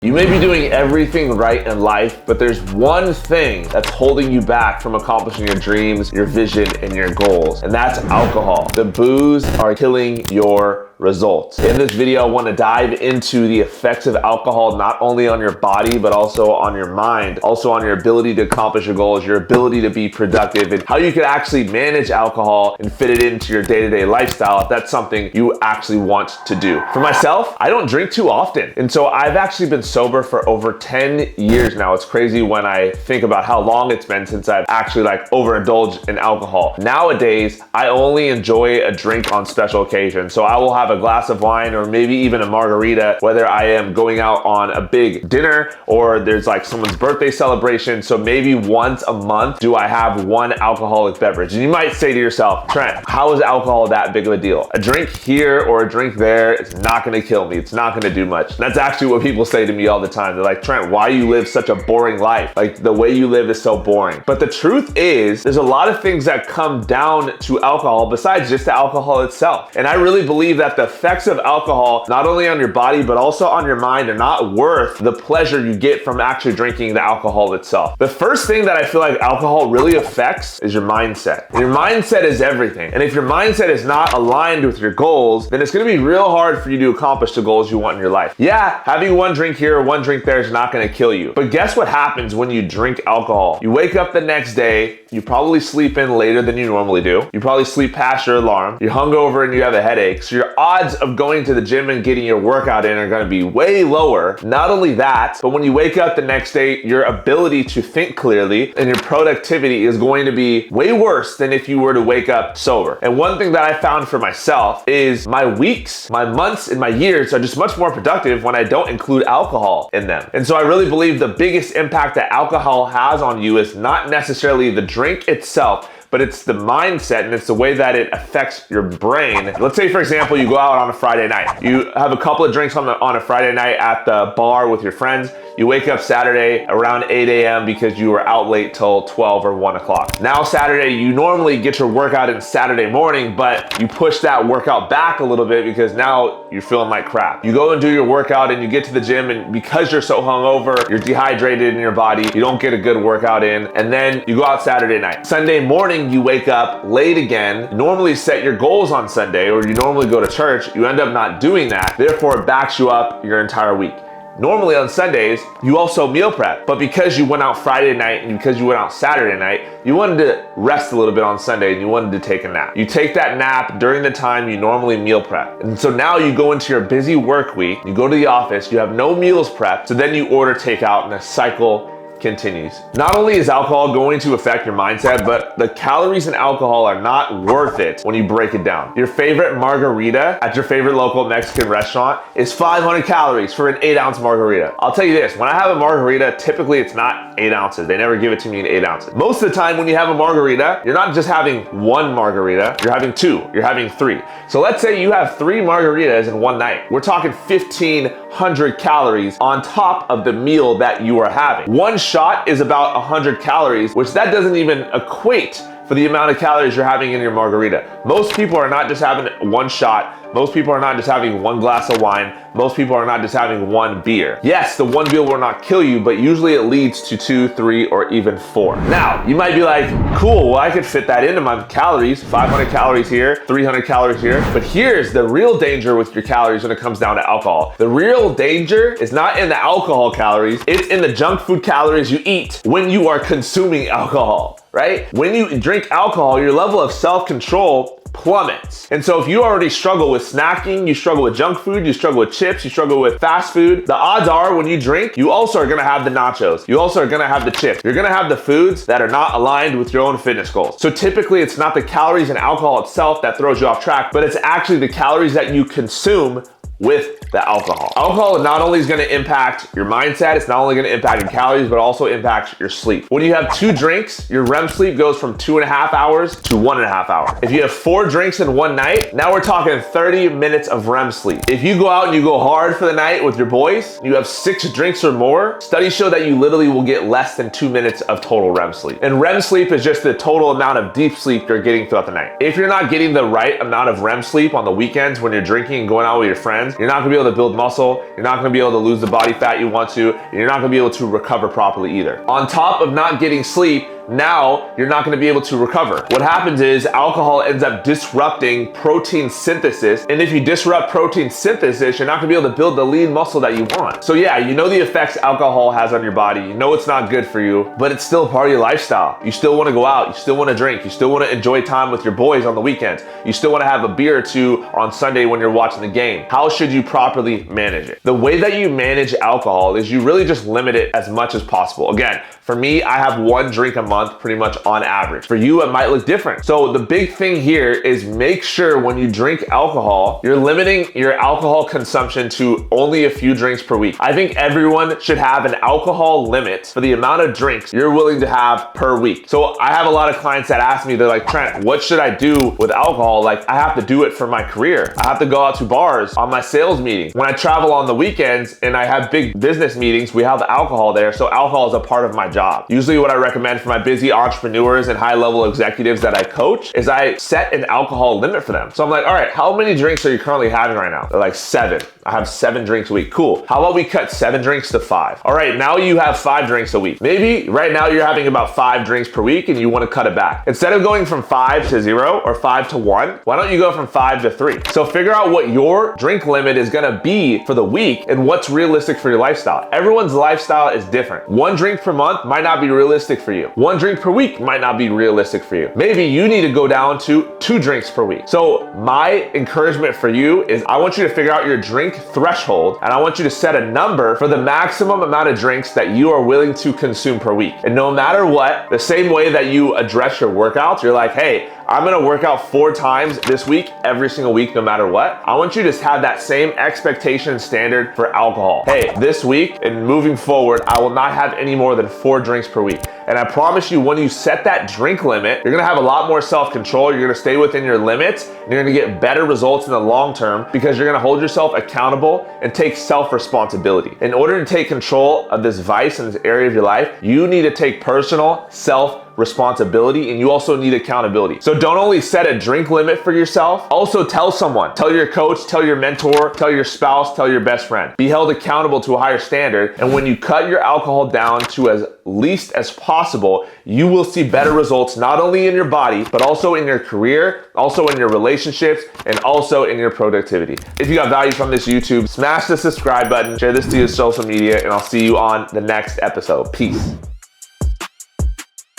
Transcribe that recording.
You may be doing everything right in life, but there's one thing that's holding you back from accomplishing your dreams, your vision, and your goals, and that's alcohol. The booze are killing your results. In this video, I want to dive into the effects of alcohol, not only on your body, but also on your mind, also on your ability to accomplish your goals, your ability to be productive, and how you can actually manage alcohol and fit it into your day-to-day lifestyle if that's something you actually want to do. For myself, I don't drink too often, and so I've actually been sober for over 10 years now. It's crazy when I think about how long it's been since I've actually overindulged in alcohol. Nowadays, I only enjoy a drink on special occasions. So I will have a glass of wine or maybe even a margarita, whether I am going out on a big dinner or there's someone's birthday celebration. So maybe once a month do I have one alcoholic beverage. And you might say to yourself, Trent, how is alcohol that big of a deal? A drink here or a drink there, it's not gonna kill me. It's not gonna do much. That's actually what people say to me all the time. They're like, Trent, why you live such a boring life? The way you live is so boring. But the truth is, there's a lot of things that come down to alcohol besides just the alcohol itself. And I really believe that the effects of alcohol, not only on your body, but also on your mind, are not worth the pleasure you get from actually drinking the alcohol itself. The first thing that I feel like alcohol really affects is your mindset. And your mindset is everything. And if your mindset is not aligned with your goals, then it's gonna be real hard for you to accomplish the goals you want in your life. Yeah, having one drink here or one drink there is not gonna kill you. But guess what happens when you drink alcohol? You wake up the next day, you probably sleep in later than you normally do. You probably sleep past your alarm. You're hungover and you have a headache. So your odds of going to the gym and getting your workout in are gonna be way lower. Not only that, but when you wake up the next day, your ability to think clearly and your productivity is going to be way worse than if you were to wake up sober. And one thing that I found for myself is my weeks, my months, and my years are just much more productive when I don't include alcohol in them. And so I really believe the biggest impact that alcohol has on you is not necessarily the drink itself, but it's the mindset and it's the way that it affects your brain. Let's say, for example, you go out on a Friday night. You have a couple of drinks on a Friday night at the bar with your friends. You wake up Saturday around 8 a.m. because you were out late till 12 or 1 o'clock. Now Saturday, you normally get your workout in Saturday morning, but you push that workout back a little bit because now you're feeling like crap. You go and do your workout and you get to the gym, and because you're so hungover, you're dehydrated in your body, you don't get a good workout in, and then you go out Saturday night. Sunday morning, you wake up late again, normally set your goals on Sunday, or you normally go to church, you end up not doing that, therefore it backs you up your entire week. Normally on Sundays, you also meal prep, but because you went out Friday night and because you went out Saturday night, you wanted to rest a little bit on Sunday and you wanted to take a nap. You take that nap during the time you normally meal prep. And so now you go into your busy work week, you go to the office, you have no meals prepped, so then you order takeout and the cycle continues. Not only is alcohol going to affect your mindset, but the calories in alcohol are not worth it when you break it down. Your favorite margarita at your favorite local Mexican restaurant is 500 calories for an 8-ounce margarita. I'll tell you this, when I have a margarita, typically it's not 8 ounces. They never give it to me in 8 ounces. Most of the time when you have a margarita, you're not just having one margarita, you're having two, you're having three. So let's say you have 3 margaritas in one night. We're talking 1,500 calories on top of the meal that you are having. One shot is about 100 calories, which that doesn't even equate for the amount of calories you're having in your margarita. Most people are not just having one shot. Most people are not just having one glass of wine. Most people are not just having one beer. Yes, the one beer will not kill you, but usually it leads to 2, 3, or even 4. Now, you might be like, cool, well, I could fit that into my calories, 500 calories here, 300 calories here. But here's the real danger with your calories when it comes down to alcohol. The real danger is not in the alcohol calories, it's in the junk food calories you eat when you are consuming alcohol, right? When you drink alcohol, your level of self-control plummets. And so if you already struggle with snacking, you struggle with junk food, you struggle with chips, you struggle with fast food, the odds are when you drink, you also are gonna have the nachos. You also are gonna have the chips. You're gonna have the foods that are not aligned with your own fitness goals. So typically it's not the calories and alcohol itself that throws you off track, but it's actually the calories that you consume with the alcohol. Alcohol not only is gonna impact your mindset, it's not only gonna impact your calories, but also impacts your sleep. When you have 2 drinks, your REM sleep goes from 2.5 hours to 1.5 hours. If you have 4 drinks in one night, now we're talking 30 minutes of REM sleep. If you go out and you go hard for the night with your boys, you have 6 drinks or more, studies show that you literally will get less than 2 minutes of total REM sleep. And REM sleep is just the total amount of deep sleep you're getting throughout the night. If you're not getting the right amount of REM sleep on the weekends when you're drinking and going out with your friends, weekends, you're not gonna be able to build muscle, you're not gonna be able to lose the body fat you want to, and you're not gonna be able to recover properly either. On top of not getting sleep, now you're not going to be able to recover. What happens is alcohol ends up disrupting protein synthesis, and if you disrupt protein synthesis, you're not going to be able to build the lean muscle that you want. So yeah, you know the effects alcohol has on your body, you know it's not good for you, but it's still part of your lifestyle. You still want to go out, you still want to drink, you still want to enjoy time with your boys on the weekends, you still want to have a beer or two on Sunday when you're watching the game. How should you properly manage it? The way that you manage alcohol is you really just limit it as much as possible. Again, for me, I have 1 drink a month pretty much on average. For you, it might look different. So the big thing here is make sure when you drink alcohol, you're limiting your alcohol consumption to only a few drinks per week. I think everyone should have an alcohol limit for the amount of drinks you're willing to have per week. So I have a lot of clients that ask me, they're like, Trent, what should I do with alcohol? Like, I have to do it for my career. I have to go out to bars on my sales meeting. When I travel on the weekends and I have big business meetings, we have alcohol there. So alcohol is a part of my job. Usually what I recommend for my busy entrepreneurs and high-level executives that I coach is I set an alcohol limit for them. So I'm like, all right, how many drinks are you currently having right now? They're like 7. I have 7 drinks a week. Cool. How about we cut 7 drinks to 5? All right, now you have 5 drinks a week. Maybe right now you're having about 5 drinks per week and you want to cut it back. Instead of going from 5 to 0 or 5 to 1, why don't you go from 5 to 3? So figure out what your drink limit is going to be for the week and what's realistic for your lifestyle. Everyone's lifestyle is different. 1 drink per month might not be realistic for you. 1 drink per week might not be realistic for you. Maybe you need to go down to 2 drinks per week. So my encouragement for you is I want you to figure out your drink threshold, and I want you to set a number for the maximum amount of drinks that you are willing to consume per week. And no matter what, the same way that you address your workouts, you're like, hey, I'm gonna work out 4 times this week, every single week, no matter what. I want you to have that same expectation standard for alcohol. Hey, this week and moving forward, I will not have any more than 4 drinks per week. And I promise you, when you set that drink limit, you're gonna have a lot more self-control, you're gonna stay within your limits, and you're gonna get better results in the long term because you're gonna hold yourself accountable and take self-responsibility. In order to take control of this vice in this area of your life, you need to take personal self-responsibility, and you also need accountability. So don't only set a drink limit for yourself, also tell someone, tell your coach, tell your mentor, tell your spouse, tell your best friend. Be held accountable to a higher standard, and when you cut your alcohol down to as least as possible, you will see better results not only in your body, but also in your career, also in your relationships, and also in your productivity. If you got value from this YouTube, smash the subscribe button, share this to your social media, and I'll see you on the next episode. Peace.